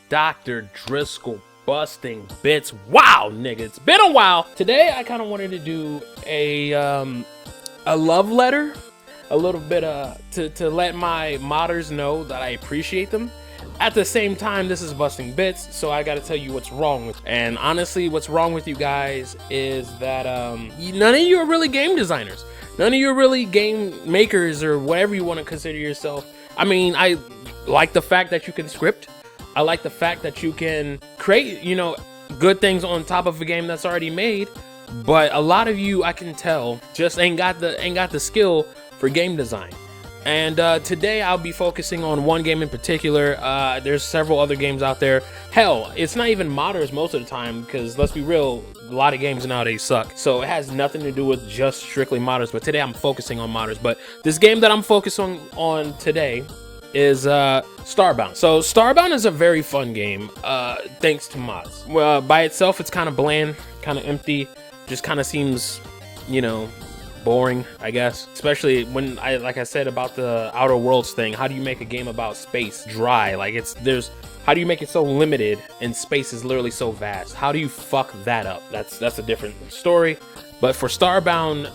Dr. Driscoll busting bits. Wow, nigga, it's been a while. Today I kind of wanted to do a love letter, a little bit to let my modders know that I appreciate them. At the same time, this is busting bits, so I gotta tell you what's wrong with you. And honestly, what's wrong with you guys is that none of you are really game designers. None of you are really game makers or whatever you want to consider yourself. I mean, I like the fact that you can script. I like the fact that you can create, good things on top of a game that's already made. But a lot of you, I can tell, just ain't got the skill for game design. And today I'll be focusing on one game in particular. There's several other games out there. Hell, it's not even modders most of the time, because let's be real, a lot of games nowadays suck. So it has nothing to do with just strictly modders. But today I'm focusing on modders. But this game that I'm focusing on today is Starbound. So Starbound is a very fun game, thanks to mods. Well, by itself, it's kind of bland, kind of empty, just kind of seems, boring, I guess. Especially when like I said about the Outer Worlds thing. How do you make a game about space dry? Like how do you make it so limited and space is literally so vast? How do you fuck that up? That's a different story. But for Starbound,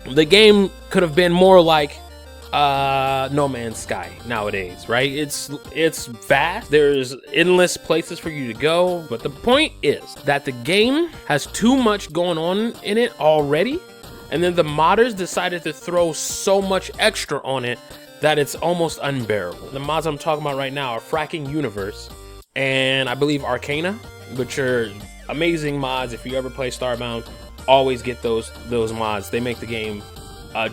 the game could have been more like No Man's Sky nowadays, right? It's vast. There's endless places for you to go. But the point is that the game has too much going on in it already. And then the modders decided to throw so much extra on it that it's almost unbearable. The mods I'm talking about right now are Fracking Universe and I believe Arcana, which are amazing mods. If you ever play Starbound, always get those mods. They make the game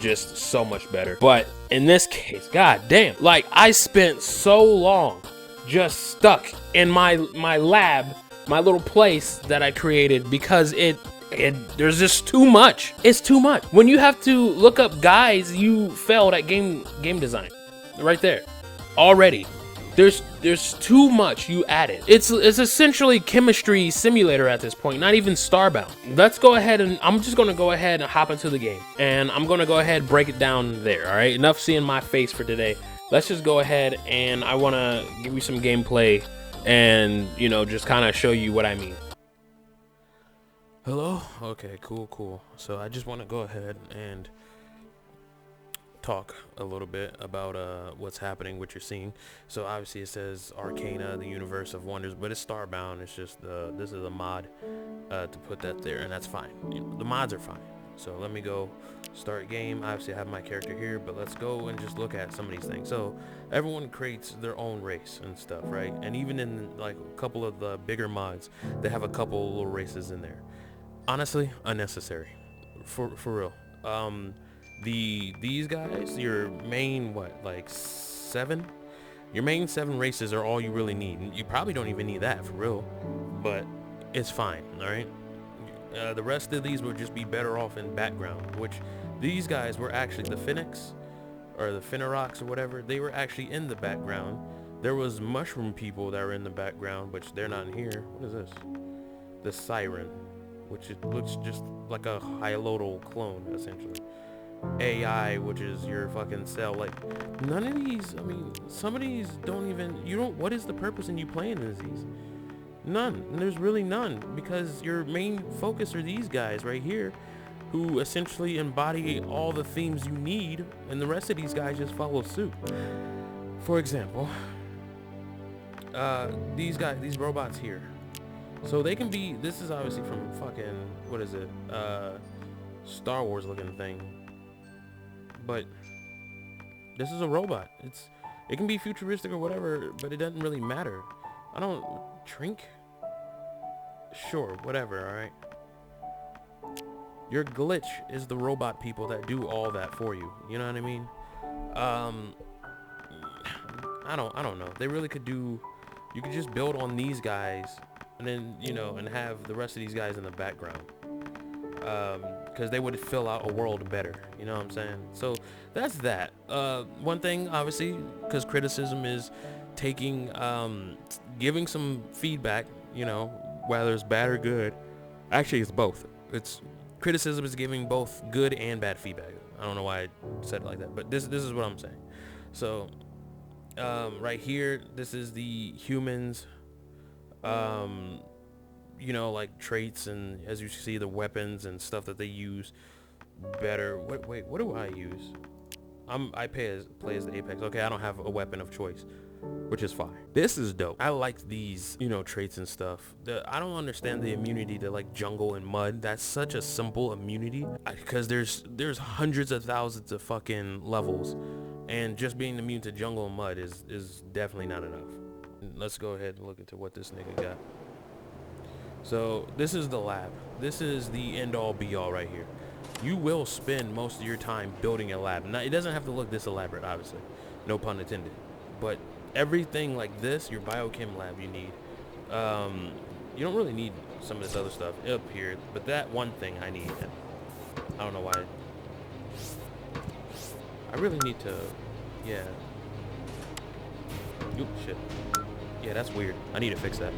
just so much better. But in this case, god damn, like I spent so long just stuck in my lab, my little place that I created, because there's just too much. It's too much. When you have to look up guys, you failed at game design. Right there. Already. There's too much you added. It's essentially chemistry simulator at this point, not even Starbound. Let's go ahead and I'm just gonna go ahead and hop into the game. And I'm gonna go ahead and break it down there, alright? Enough seeing my face for today. Let's just go ahead and I wanna give you some gameplay and just kinda show you what I mean. Hello? Okay, cool. So I just want to go ahead and talk a little bit about what's happening, what you're seeing. So obviously it says Arcana, the universe of wonders, but it's Starbound. It's just this is a mod to put that there, and that's fine. The mods are fine. So let me go start game. Obviously I have my character here, but let's go and just look at some of these things. So everyone creates their own race and stuff, right? And even in like a couple of the bigger mods, they have a couple little races in there. Honestly, unnecessary, for real. These guys, your main your main 7 races are all you really need. You probably don't even need that, for real, but it's fine. All right, the rest of these would just be better off in background, which these guys were actually the Phoenix or the Finnerox or whatever. They were actually in the background. There was mushroom people that were in the background, which they're not in here. What is this? The Siren, which it looks just like a Hylodal clone, essentially. AI, which is your fucking cell. Like, none of these, I mean, some of these don't even, what is the purpose in you playing these? None. There's really none, because your main focus are these guys right here, who essentially embody all the themes you need, and the rest of these guys just follow suit. For example, these robots here. So they can be, this is obviously from fucking, what is it, Star Wars looking thing, but this is a robot. It can be futuristic or whatever, but it doesn't really matter. I don't drink. Sure, whatever. All right. Your glitch is the robot people that do all that for you. You know what I mean? I don't know. They really could do. You could just build on these guys, and then and have the rest of these guys in the background. Because they would fill out a world better, you know what I'm saying? So that's that. One thing, obviously, because criticism is taking, giving some feedback, whether it's bad or good. Actually, it's both. Criticism is giving both good and bad feedback. I don't know why I said it like that, but this is what I'm saying. So Right here, this is the humans, you know, like traits, and as you see, the weapons and stuff that they use better. Wait, what do I use? I play as the Apex. Okay, I don't have a weapon of choice, which is fine. This is dope. I like these, you know, traits and stuff. I don't understand the immunity to like jungle and mud. That's such a simple immunity, because there's hundreds of thousands of fucking levels, and just being immune to jungle and mud is definitely not enough. Let's go ahead and look into what this nigga got. So this is the lab. This is the end all be all right here. You will spend most of your time building a lab. Now, it doesn't have to look this elaborate, obviously, no pun intended, but everything like this, your biochem lab, you need. You don't really need some of this other stuff up here, but that one thing I need. I don't know why. I really need to, yeah. Oop, shit. Yeah, that's weird. I need to fix that.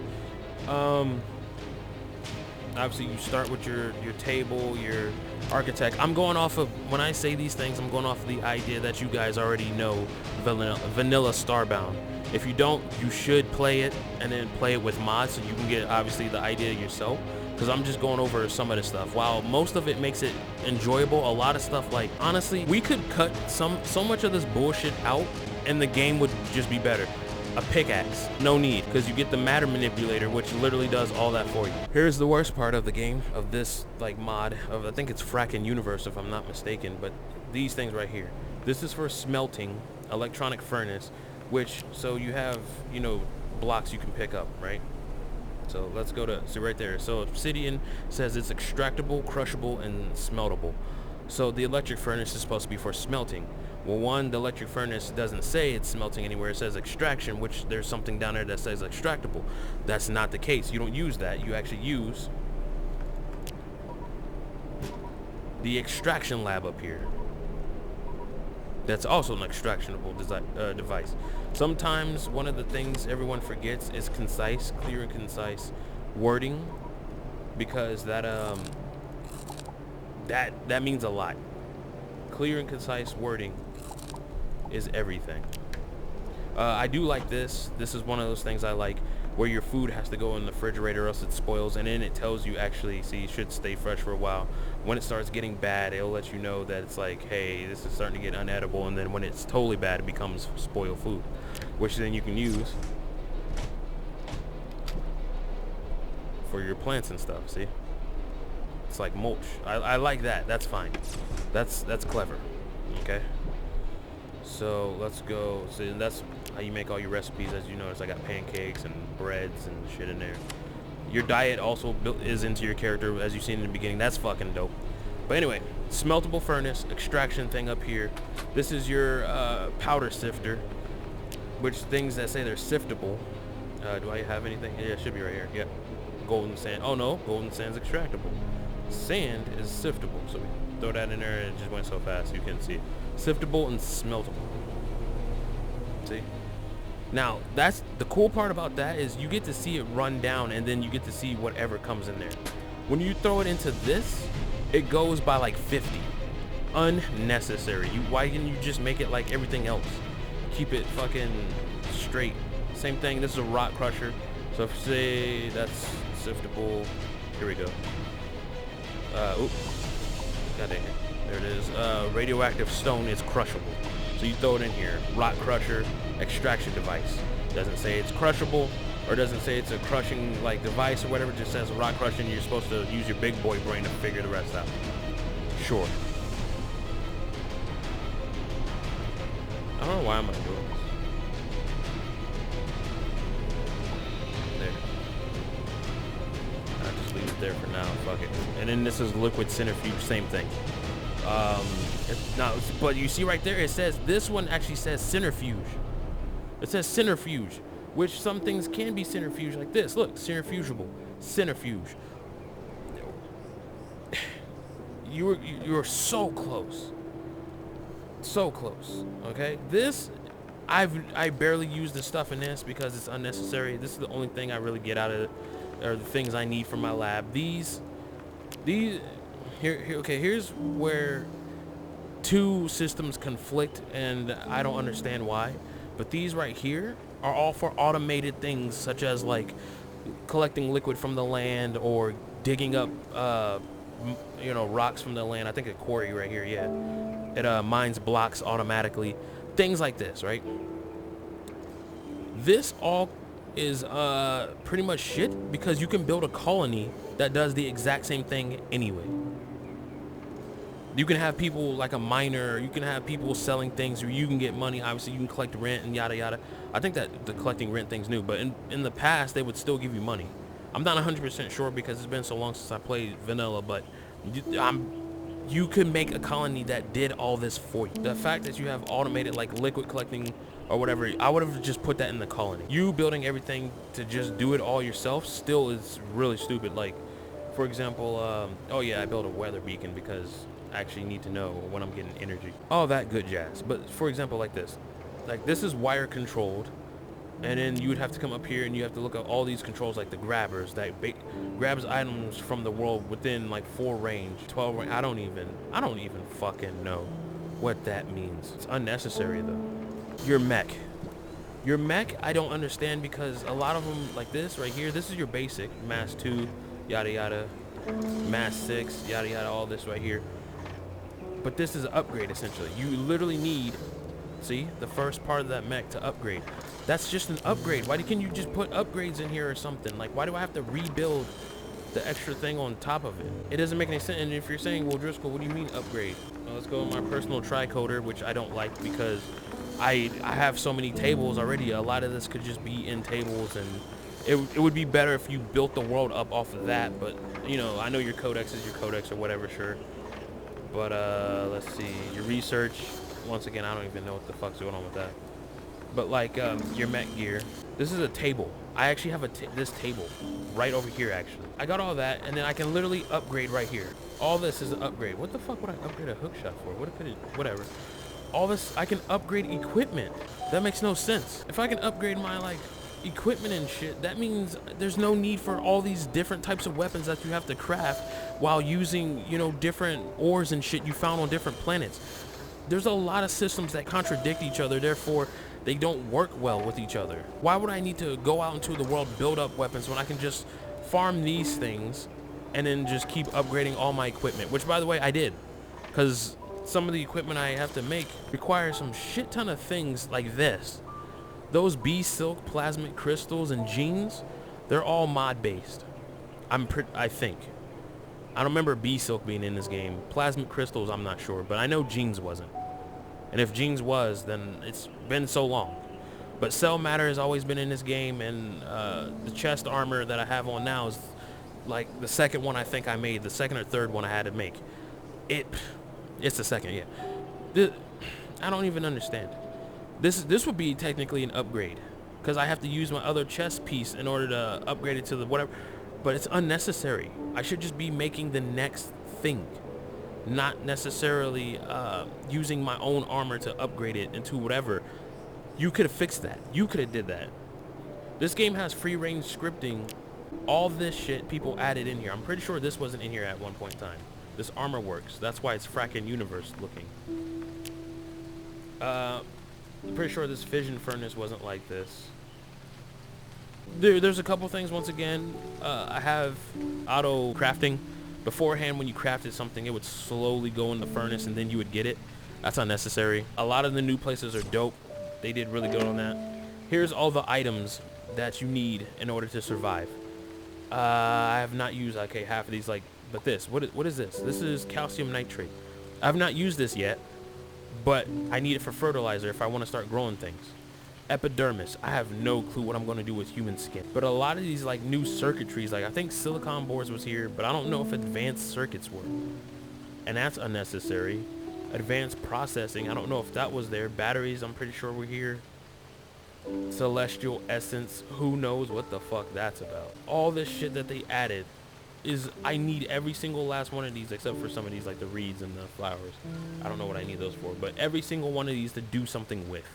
Obviously you start with your table, your architect. I'm going off of, when I say these things, I'm going off of the idea that you guys already know vanilla Starbound. If you don't, you should play it and then play it with mods so you can get obviously the idea yourself, because I'm just going over some of the stuff. While most of it makes it enjoyable, a lot of stuff, like, honestly, we could cut so much of this bullshit out and the game would just be better. A pickaxe, no need, because you get the matter manipulator, which literally does all that for you. Here's the worst part of the game, of this like mod of, I think it's Frackin' Universe if I'm not mistaken, but these things right here, this is for smelting, electronic furnace, which, so you have, you know, blocks you can pick up, right? So let's go to, see right there, so obsidian says it's extractable, crushable, and smeltable. So the electric furnace is supposed to be for smelting. Well, one, the electric furnace doesn't say it's smelting anywhere. It says extraction, which there's something down there that says extractable. That's not the case. You don't use that. You actually use the extraction lab up here. That's also an extractionable device. Sometimes one of the things everyone forgets is concise, clear and concise wording, because that means a lot. Clear and concise wording is everything. I do like this. This is one of those things I like, where your food has to go in the refrigerator or else it spoils, and then it tells you actually, see, you should stay fresh for a while. When it starts getting bad, it'll let you know that it's like, hey, this is starting to get unedible, and then when it's totally bad, it becomes spoiled food, which then you can use for your plants and stuff. See, it's like mulch. I like that. That's fine. That's clever. Okay, so let's go. So that's how you make all your recipes. As you notice, I got pancakes and breads and shit in there. Your diet also is into your character, as you've seen in the beginning. That's fucking dope. But anyway, smeltable furnace, extraction thing up here. This is your powder sifter, which things that say they're siftable. Do I have anything? Yeah, it should be right here. Yep. Golden sand. Oh no, golden sand's extractable. Sand is siftable. So we throw that in there and it just went so fast you couldn't see it. Siftable and smeltable. See? Now, that's the cool part about that, is you get to see it run down and then you get to see whatever comes in there. When you throw it into this, it goes by like 50. Unnecessary. Why didn't you just make it like everything else? Keep it fucking straight. Same thing, this is a rock crusher. So if say that's siftable, here we go. Oop. God dang it. There it is. Radioactive stone is crushable. So you throw it in here. Rock crusher, extraction device. Doesn't say it's crushable, or doesn't say it's a crushing like device or whatever. It just says rock crushing. You're supposed to use your big boy brain to figure the rest out. Sure. I don't know why I'm gonna do this. There. I'll just leave it there for now. Fuck it. And then this is liquid centrifuge. Same thing. But you see right there, it says, this one actually says centrifuge. It says centrifuge, which some things can be centrifuge like this. Look, centrifugable, centrifuge. You're so close, so close. Okay, this, I barely use the stuff in this because it's unnecessary. This is the only thing I really get out of it, or the things I need for my lab. These here, okay, here's where two systems conflict, and I don't understand why. But these right here are all for automated things, such as like collecting liquid from the land or digging up, you know, rocks from the land. I think a quarry right here, yeah. It mines blocks automatically. Things like this, right? This all is pretty much shit because you can build a colony that does the exact same thing anyway. You can have people like a miner, you can have people selling things where you can get money. Obviously you can collect rent and yada yada. I think that the collecting rent thing's new, but in the past they would still give you money. I'm not 100% sure because it's been so long since I played vanilla, but you could make a colony that did all this for you. The fact that you have automated like liquid collecting or whatever, I would have just put that in the colony. You building everything to just do it all yourself still is really stupid. Like, for example, oh yeah, I built a weather beacon because I actually need to know when I'm getting energy. All that good jazz. But for example, like this is wire controlled. And then you would have to come up here and you have to look at all these controls like the grabbers that grabs items from the world within like 4 range, 12 range. I don't even fucking know what that means. It's unnecessary though. Your mech. Your mech, I don't understand because a lot of them like this right here, this is your basic, mass 2, yada yada, mass 6, yada yada, all this right here. But this is an upgrade essentially. You literally need, see, the first part of that mech to upgrade. That's just an upgrade. Why can't you just put upgrades in here or something? Like, why do I have to rebuild the extra thing on top of it? It doesn't make any sense. And if you're saying, well, Driscoll, what do you mean upgrade? Well, let's go with my personal tricoder, which I don't like because I have so many tables already. A lot of this could just be in tables, and it would be better if you built the world up off of that. But, you know, I know your codex is your codex or whatever, sure. But, let's see. Your research, once again, I don't even know what the fuck's going on with that. But like your mech gear, this is a table. I actually have this table right over here actually. I got all that, and then I can literally upgrade right here. All this is an upgrade. What the fuck would I upgrade a hookshot for? What if it, whatever. All this, I can upgrade equipment. That makes no sense. If I can upgrade my like equipment and shit, that means there's no need for all these different types of weapons that you have to craft while using, you know, different ores and shit you found on different planets. There's a lot of systems that contradict each other, therefore they don't work well with each other. Why would I need to go out into the world, build up weapons when I can just farm these things and then just keep upgrading all my equipment? Which, by the way, I did, because some of the equipment I have to make requires some shit ton of things like this. Those bee silk, plasmic crystals, and genes, they're all mod based. I think. I don't remember bee silk being in this game. Plasmic crystals, I'm not sure, but I know genes wasn't. And if genes was, then it's been so long. But cell matter has always been in this game, and the chest armor that I have on now is like the second one I think I made, the second or third one I had to make. It's the second, yeah. I don't even understand. This would be technically an upgrade, because I have to use my other chest piece in order to upgrade it to the whatever. But it's unnecessary. I should just be making the next thing, not necessarily using my own armor to upgrade it into whatever. You could have fixed that. You could have did that. This game has free range scripting. All this shit people added in here. I'm pretty sure this wasn't in here at one point in time. This armor works. That's why it's fracking universe looking. I'm pretty sure this fission furnace wasn't like this. There's a couple things. Once again, I have auto crafting. Beforehand, when you crafted something, it would slowly go in the furnace and then you would get it. That's unnecessary. A lot of the new places are dope. They did really good on that. Here's all the items that you need in order to survive. I have not used, okay, half of these, like, but this, what is this? This is calcium nitrate. I have not used this yet, but I need it for fertilizer if I want to start growing things. Epidermis, I have no clue what I'm going to do with human skin. But a lot of these like new circuitries, like I think silicon boards was here, but I don't know if advanced circuits were. And that's unnecessary. Advanced processing, I don't know if that was there. Batteries, I'm pretty sure were here. Celestial essence, who knows what the fuck that's about. All this shit that they added is, I need every single last one of these, except for some of these like the reeds and the flowers. I don't know what I need those for, but every single one of these to do something with,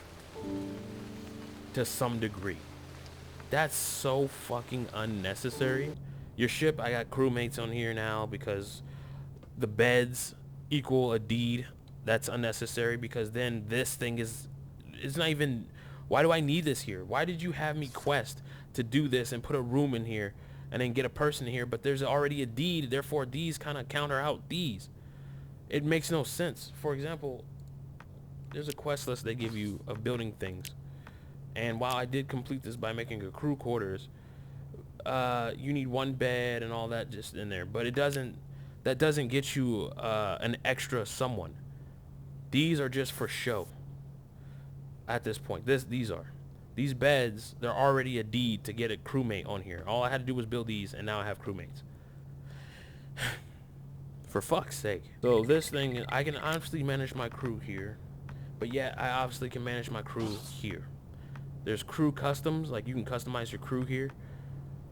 to some degree. That's so fucking unnecessary. Your ship, I got crewmates on here now because the beds equal a deed. That's unnecessary because then this thing is not even Why do I need this here? Why did you have me quest to do this and put a room in here and then get a person here, but there's already a deed, therefore these kind of counter out these? It makes no sense. For example, there's a quest list they give you of building things. And while I did complete this by making a crew quarters, you need one bed and all that just in there. But that doesn't get you an extra someone. These are just for show at this point. These beds, they're already a deed to get a crewmate on here. All I had to do was build these, and now I have crewmates. For fuck's sake. So this thing, I can obviously manage my crew here, but yet I obviously can manage my crew here. There's crew customs, like you can customize your crew here.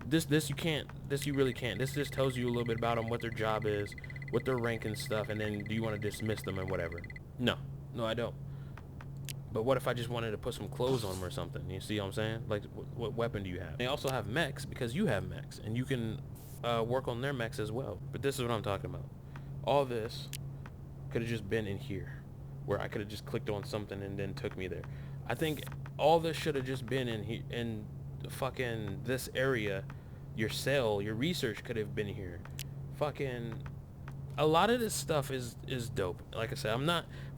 This you can't. This you really can't. This just tells you a little bit about them, what their job is, what their rank and stuff, and then do you want to dismiss them and whatever. No, I don't. But what if I just wanted to put some clothes on them or something? You see what I'm saying? Like, what weapon do you have? They also have mechs because you have mechs, and you can work on their mechs as well. But this is what I'm talking about. All this could have just been in here, where I could have just clicked on something and then took me there. I think all this should have just been in here, in fucking this area. Your cell, your research could have been here. Fucking a lot of this stuff is dope. Like I said,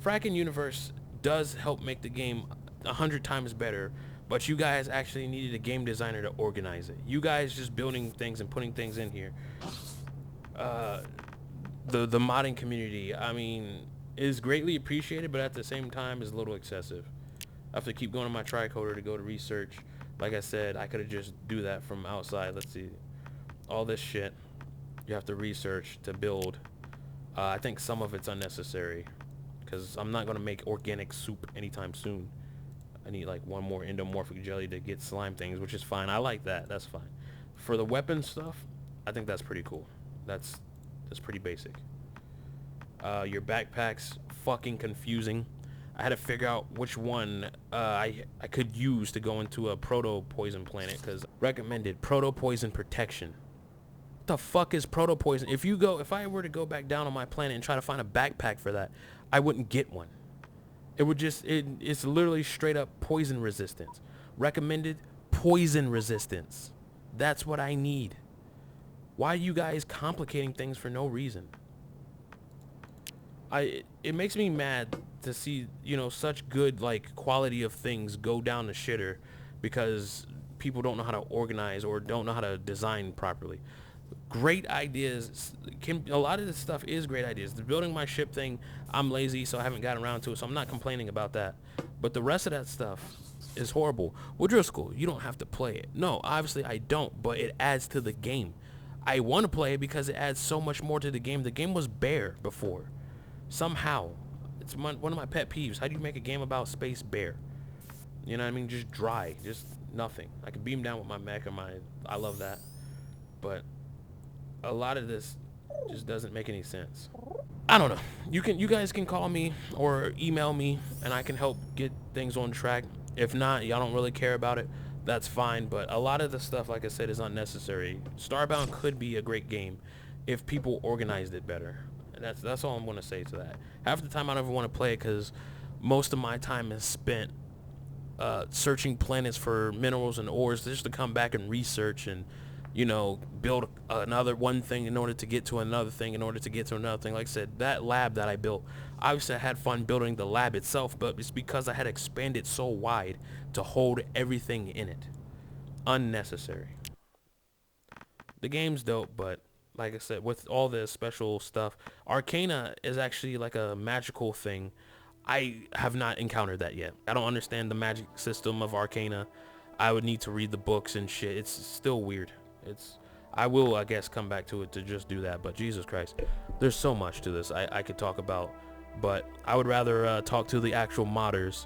Fracking Universe does help make the game 100 times better, but you guys actually needed a game designer to organize it. You guys just building things and putting things in here. The modding community, I mean, is greatly appreciated, but at the same time is a little excessive. I have to keep going to my tricoder to go to research. Like I said, I could have just do that from outside. Let's see, all this shit you have to research to build. I think some of it's unnecessary, because I'm not going to make organic soup anytime soon. I need like one more endomorphic jelly to get slime things, which is fine. I like that. That's fine. For the weapon stuff, I think that's pretty cool. That's pretty basic. Your backpack's fucking confusing. I had to figure out which one I could use to go into a proto-poison planet, because recommended proto-poison protection. What the fuck is proto-poison? If I were to go back down on my planet and try to find a backpack for that, I wouldn't get one. It would just, it's literally straight up poison resistance. Recommended poison resistance. That's what I need. Why are you guys complicating things for no reason? It makes me mad to see, you know, such good like quality of things go down the shitter because people don't know how to organize or don't know how to design properly. Great ideas a lot of this stuff is great ideas. The building my ship thing, I'm lazy, so I haven't gotten around to it, so I'm not complaining about that. But the rest of that stuff is horrible. Woodrow School, you don't have to play it. No, obviously I don't, but it adds to the game. I want to play it because it adds so much more to the game. The game was bare before. Somehow. It's one of my pet peeves. How do you make a game about space bare? You know what I mean? Just dry. Just nothing. I can beam down with my mech or I love that. But a lot of this just doesn't make any sense. I don't know. You guys can call me or email me and I can help get things on track. If not, y'all don't really care about it, that's fine. But a lot of the stuff, like I said, is unnecessary. Starbound could be a great game if people organized it better. And that's all I'm going to say to that. Half the time I don't even want to play it because most of my time is spent searching planets for minerals and ores just to come back and research and, you know, build another one thing in order to get to another thing in order to get to another thing. Like I said, that lab that I built, obviously I had fun building the lab itself, but it's because I had expanded so wide to hold everything in it. Unnecessary. The game's dope, but like I said, with all this special stuff, Arcana is actually like a magical thing. I have not encountered that yet. I don't understand the magic system of Arcana. I would need to read the books and shit. It's still weird. I will, I guess, come back to it to just do that. But Jesus Christ, there's so much to this I could talk about. But I would rather talk to the actual modders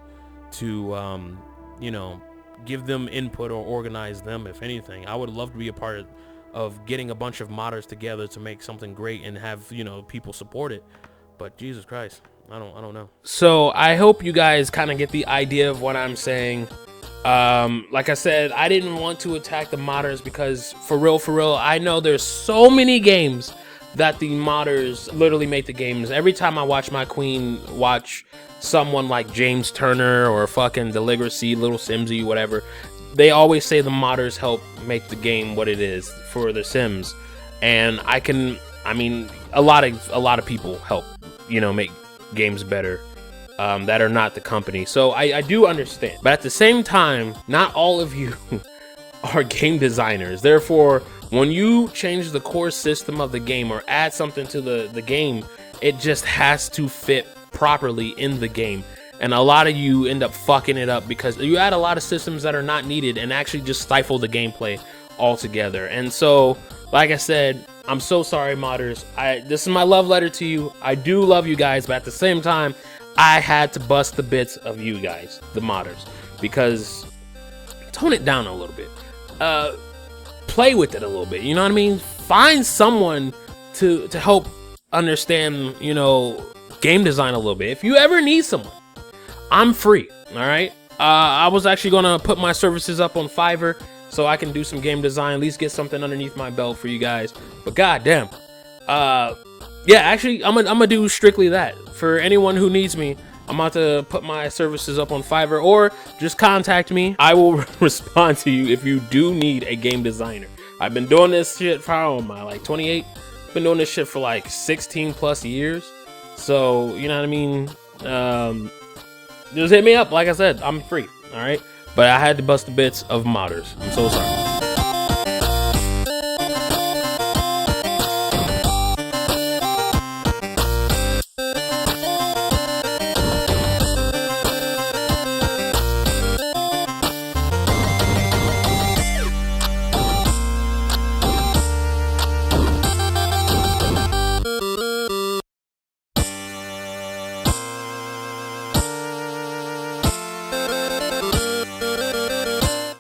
to, you know, give them input or organize them, if anything. I would love to be a part of getting a bunch of modders together to make something great and have, you know, people support it. But Jesus Christ, I don't know. So I hope you guys kind of get the idea of what I'm saying. Like I said, I didn't want to attack the modders because for real, I know there's so many games that the modders literally make the games. Every time I watch my queen watch someone like James Turner or fucking Deligracy, Little Simsy, whatever, they always say the modders help make the game what it is for the Sims. And I mean, a lot of people help, you know, make games better that are not the company. So I do understand, but at the same time, not all of you are game designers. Therefore, when you change the core system of the game or add something to the game, it just has to fit properly in the game. And a lot of you end up fucking it up because you add a lot of systems that are not needed and actually just stifle the gameplay altogether. And so, like I said, I'm so sorry, modders. This is my love letter to you. I do love you guys, but at the same time, I had to bust the bits of you guys, the modders, because tone it down a little bit. Play with it a little bit, you know what I mean? Find someone to help understand, you know, game design a little bit. If you ever need someone, I'm free, all right? I was actually gonna put my services up on Fiverr so I can do some game design, at least get something underneath my belt for you guys. But goddamn, yeah, actually, I'm gonna do strictly that. For anyone who needs me, I'm about to put my services up on Fiverr, or just contact me. I will respond to you if you do need a game designer. I've been doing this shit for, how am I, like 28? Been doing this shit for like 16 plus years. So, you know what I mean? Just hit me up. Like I said, I'm free, all right? But I had to bust the bits of modders. I'm so sorry.